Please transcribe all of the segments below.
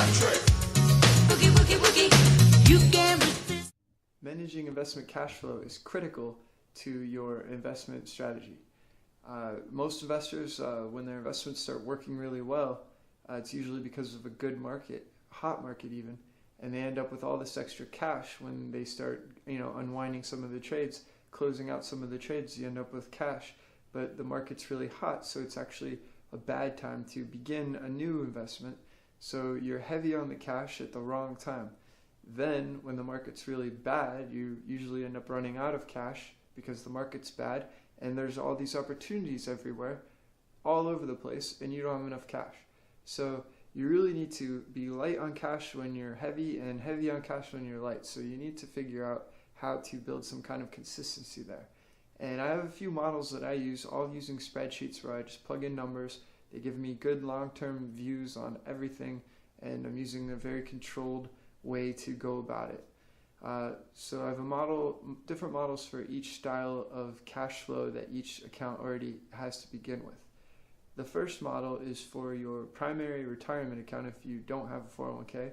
Boogie, boogie, boogie. You can't resist. Managing investment cash flow is critical to your investment strategy. Most investors, when their investments start working really well, it's usually because of a good market, hot market even, and they end up with all this extra cash when they start, unwinding some of the trades, closing out some of the trades. You end up with cash, but the market's really hot, so it's actually a bad time to begin a new investment. So you're heavy on the cash at the wrong time. Then when the market's really bad, you usually end up running out of cash because the market's bad, and there's all these opportunities everywhere, all over the place, and you don't have enough cash. So you really need to be light on cash when you're heavy and heavy on cash when you're light. So you need to figure out how to build some kind of consistency there. And I have a few models that I use, all using spreadsheets where I just plug in numbers. They give me good long-term views on everything, and I'm using a very controlled way to go about it. So I have different models for each style of cash flow that each account already has to begin with. The first model is for your primary retirement account if you don't have a 401k,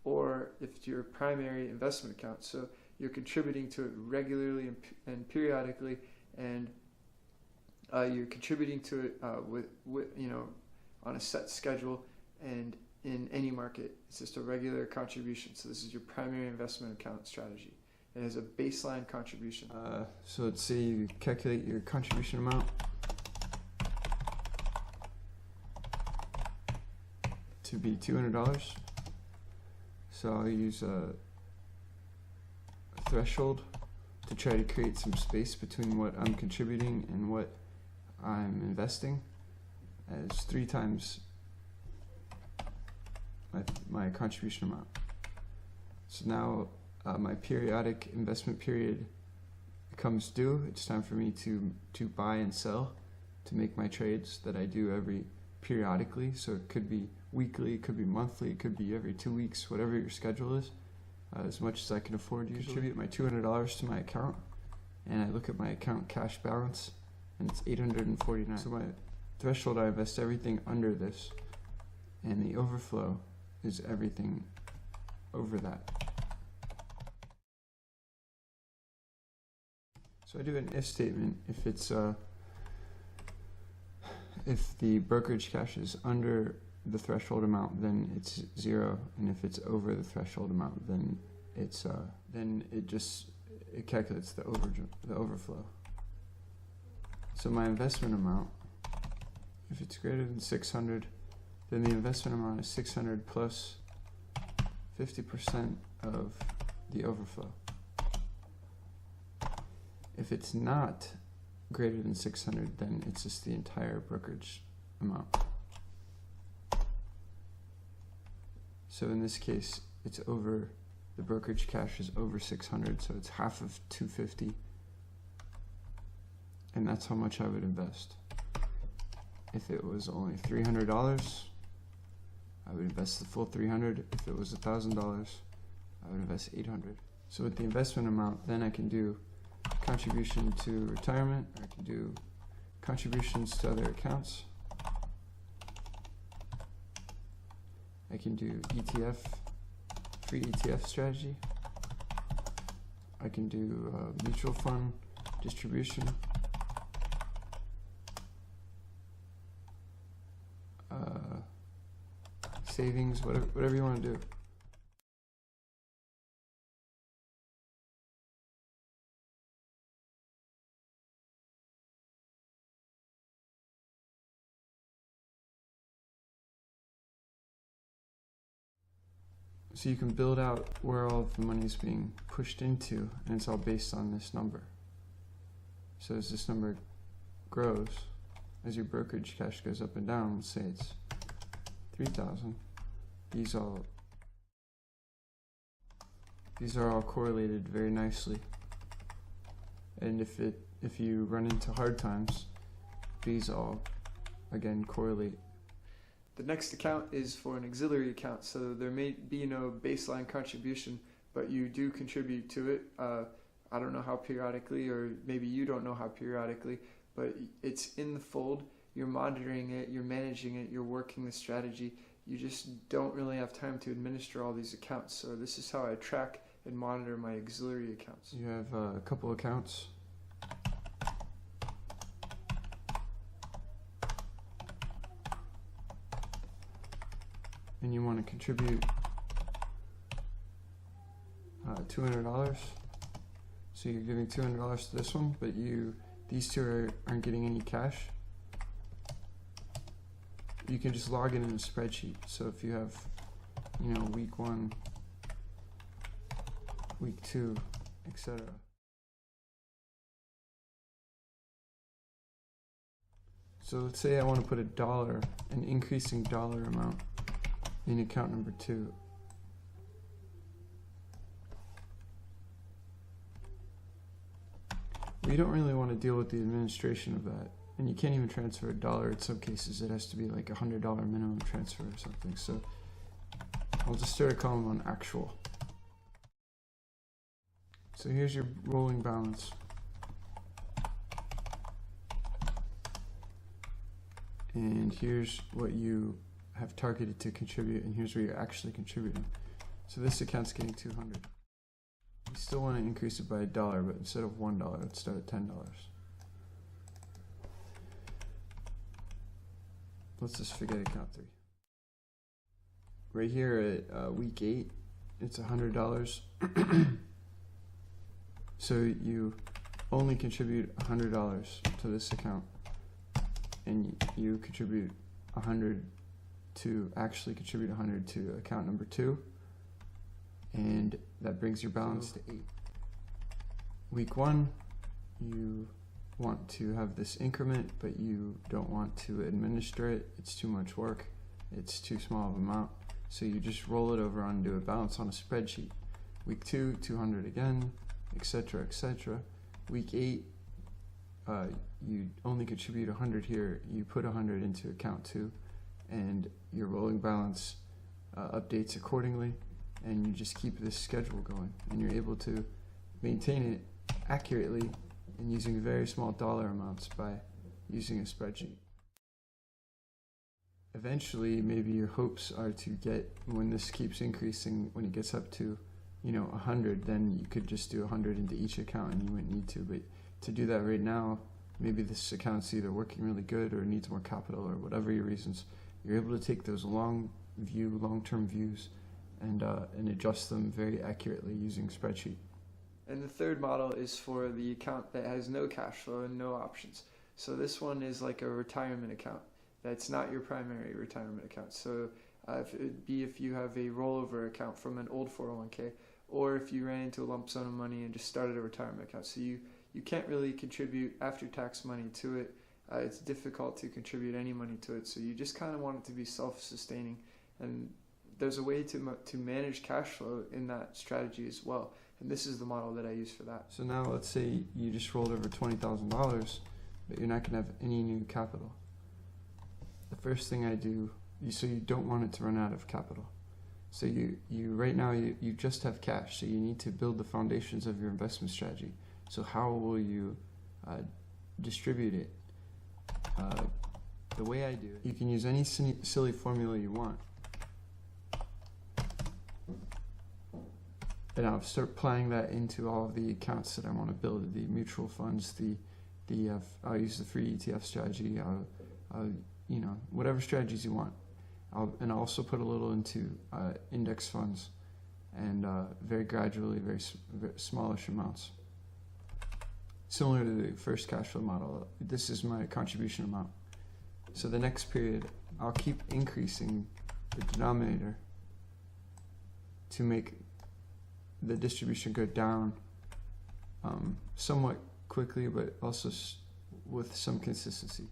or if it's your primary investment account. So you're contributing to it regularly and periodically, and you're contributing to it with on a set schedule and in any market. It's just a regular contribution. So this is your primary investment account strategy. It has a baseline contribution. So let's say you calculate your contribution amount to be $200. So I'll use a threshold to try to create some space between what I'm contributing and what I'm investing as 3 times my contribution amount. So now my periodic investment period comes due. It's time for me to buy and sell, to make my trades that I do periodically. So it could be weekly, it could be monthly, it could be every 2 weeks, whatever your schedule is. As much as I can afford to contribute my $200 to my account, and I look at my account cash balance, and it's $849. So my threshold, I invest everything under this, and the overflow is everything over that. So I do an if statement. If the brokerage cash is under the threshold amount, then it's 0, and if it's over the threshold amount, then it calculates the overflow. So my investment amount, if it's greater than 600, then the investment amount is 600 plus 50% of the overflow. If it's not greater than 600, then it's just the entire brokerage amount. So in this case, it's over, the brokerage cash is over 600, so it's half of 250, and that's how much I would invest. If it was only $300, I would invest the full 300. If it was $1,000, I would invest 800. So with the investment amount, then I can do contribution to retirement, or I can do contributions to other accounts. I can do ETF, free ETF strategy. I can do mutual fund distribution. Savings, whatever you want to do. So you can build out where all of the money is being pushed into, and it's all based on this number. So as this number grows, as your brokerage cash goes up and down, let's say it's 3,000, these are all correlated very nicely. And if you run into hard times, these all again correlate. The next account is for an auxiliary account, so there may be no baseline contribution, but you do contribute to it. I don't know how periodically, or maybe you don't know how periodically, but it's in the fold. You're monitoring it, you're managing it, you're working the strategy. you just don't really have time to administer all these accounts. So this is how I track and monitor my auxiliary accounts. You have a couple accounts. And you want to contribute $200. So you're giving $200 to this one, but these two aren't getting any cash. You can just log it in a spreadsheet. So if you have, week 1, week 2, etc. So let's say I want to put an increasing dollar amount in account number 2. We don't really want to deal with the administration of that. And you can't even transfer $1. In some cases, it has to be like $100 minimum transfer or something. So I'll just start a column on actual. So here's your rolling balance. And here's what you have targeted to contribute, and here's where you're actually contributing. So this account's getting $200. You still want to increase it by $1, but instead of $1, let's start at $10. Let's just forget account 3. Right here at week 8, it's $100. So you only contribute $100 to this account, and you contribute 100 to actually contribute 100 to account number 2, and that brings your balance to 8. Week 1, you want to have this increment, but you don't want to administer it. It's too much work. It's too small of an amount. So you just roll it over onto a balance on a spreadsheet. Week 2, 200 again, etc., etc. Week 8, you only contribute 100 here. You put 100 into account 2, and your rolling balance updates accordingly, and you just keep this schedule going, and you're able to maintain it accurately and using very small dollar amounts by using a spreadsheet. Eventually, maybe your hopes are to get, when this keeps increasing, when it gets up to 100, then you could just do 100 into each account and you wouldn't need to. But to do that right now, maybe this account's either working really good or needs more capital or whatever your reasons, you're able to take those long-term views and adjust them very accurately using spreadsheet. And the third model is for the account that has no cash flow and no options. So this one is like a retirement account. That's not your primary retirement account. So if you have a rollover account from an old 401k, or if you ran into a lump sum of money and just started a retirement account. So you can't really contribute after-tax money to it. It's difficult to contribute any money to it. So you just kind of want it to be self-sustaining. And there's a way to manage cash flow in that strategy as well. And this is the model that I use for that. So now let's say you just rolled over $20,000, but you're not going to have any new capital. The first thing I do, so you don't want it to run out of capital. So you right now you just have cash, so you need to build the foundations of your investment strategy. So how will you distribute it? The way I do it, you can use any silly formula you want. And I'll start applying that into all of the accounts that I want to build, the mutual funds, I'll use the free ETF strategy, I'll whatever strategies you want. And I'll also put a little into index funds, and very gradually, very smallish amounts. Similar to the first cash flow model, this is my contribution amount. So the next period, I'll keep increasing the denominator to make the distribution go down somewhat quickly, but also with some consistency.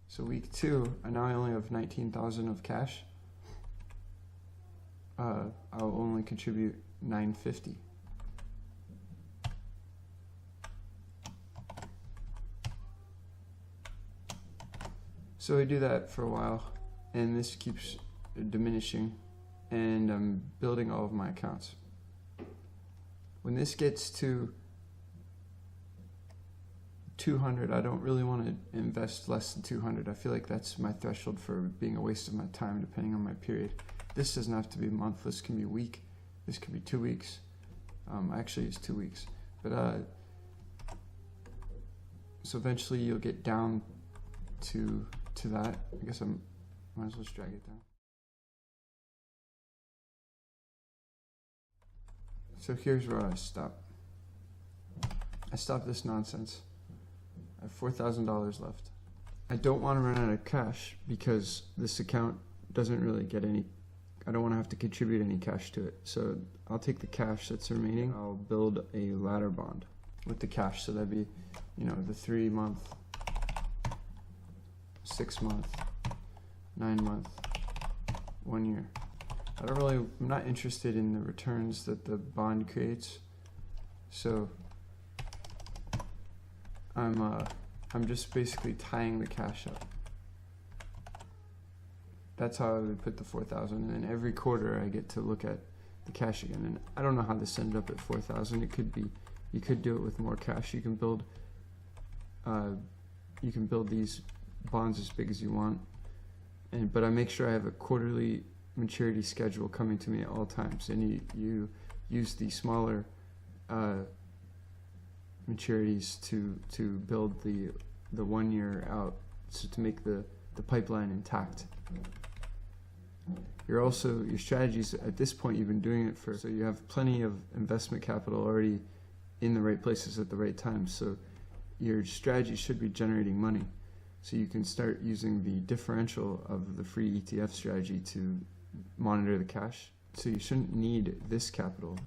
So week 2, now I only have 19,000 of cash. I'll only contribute 950. So I do that for a while, and this keeps diminishing, and I'm building all of my accounts. When this gets to 200, I don't really want to invest less than 200. I feel like that's my threshold for being a waste of my time, depending on my period. This doesn't have to be a month. This can be a week. This could be 2 weeks. Actually, it's 2 weeks. But so eventually you'll get down to that. I guess I might as well just drag it down. So here's where I stop. I stopped this nonsense. I have $4,000 left. I don't want to run out of cash because this account doesn't really get any, I don't want to have to contribute any cash to it. So I'll take the cash that's remaining. I'll build a ladder bond with the cash. So that'd be, you know, the 3 month, 6 month, 9 month, 1 year. I'm not interested in the returns that the bond creates. So I'm just basically tying the cash up. That's how I would put the 4,000, and then every quarter I get to look at the cash again. And I don't know how this ended up at 4,000. It could be, you could do it with more cash. You can build these bonds as big as you want, but I make sure I have a quarterly maturity schedule coming to me at all times, and you use the smaller maturities to build the 1 year out, so to make the pipeline intact. Your strategies at this point, you've been doing it so you have plenty of investment capital already in the right places at the right time, so your strategy should be generating money, so you can start using the differential of the free ETF strategy to monitor the cash. So you shouldn't need this capital.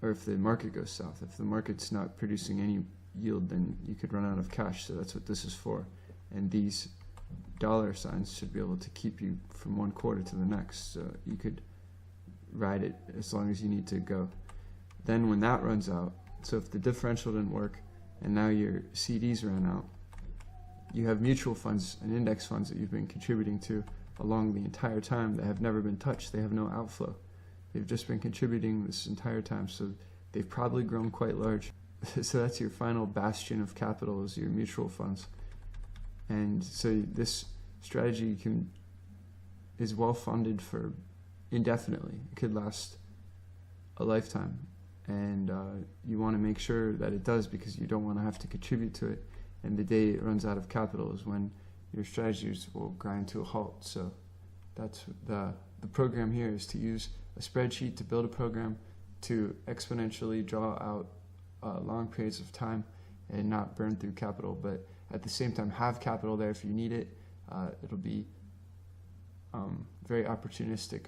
Or if the market goes south, if the market's not producing any yield, then you could run out of cash. So that's what this is for. And these dollar signs should be able to keep you from one quarter to the next. So you could ride it as long as you need to go. Then when that runs out, so if the differential didn't work and now your CDs ran out, you have mutual funds and index funds that you've been contributing to along the entire time that have never been touched. They have no outflow. They've just been contributing this entire time, so they've probably grown quite large. So that's your final bastion of capital, is your mutual funds. And so this strategy is well funded for indefinitely. It could last a lifetime, and you want to make sure that it does, because you don't want to have to contribute to it, and the day it runs out of capital is when your strategies will grind to a halt. So that's the program here, is to use a spreadsheet to build a program to exponentially draw out long periods of time and not burn through capital, but at the same time have capital there if you need it. It'll be very opportunistic